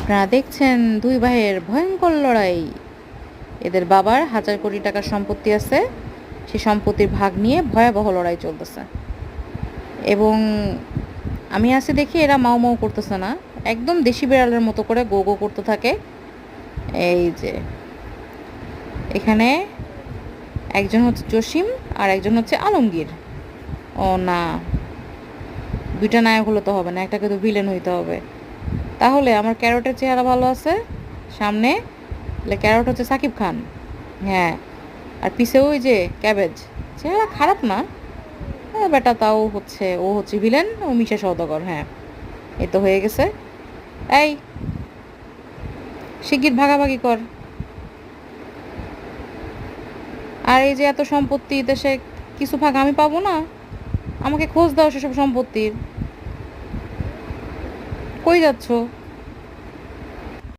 আপনারা দেখছেন দুই ভাইয়ের ভয়ঙ্কর লড়াই। এদের বাবার হাজার কোটি টাকার সম্পত্তি আছে, সে সম্পত্তির ভাগ নিয়ে ভয়াবহ লড়াই চলতেছে। এবং আমি আছি দেখি এরা মাও মাও করতেছে না, একদম দেশি বিড়ালের মতো করে গো গো করতে থাকে। এই যে এখানে একজন হচ্ছে জসিম আর একজন হচ্ছে আলমগীর। ও না, দুইটা নায়ক হলে তো হবে না, একটাকে তো ভিলেন হইতে হবে। তাহলে আমার ক্যারটের চেহারা ভালো আছে সামনে, ক্যারট হচ্ছে সাকিব খান। হ্যাঁ, আর পিছে ওই যে ক্যাবেজ, চেহারা খারাপ না। হ্যাঁ বেটা, তাও হচ্ছে ও হচ্ছে ভিলেন, ও মিশা সওদাগর। হ্যাঁ, এই তো হয়ে গেছে। এই শিগগির ভাগাভাগি কর। আর এই যে এত সম্পত্তি দেশে, কিছু ভাগ আমি পাবো না? আমাকে খোঁজ দাও সেসব সম্পত্তির। কই যাচ্ছ?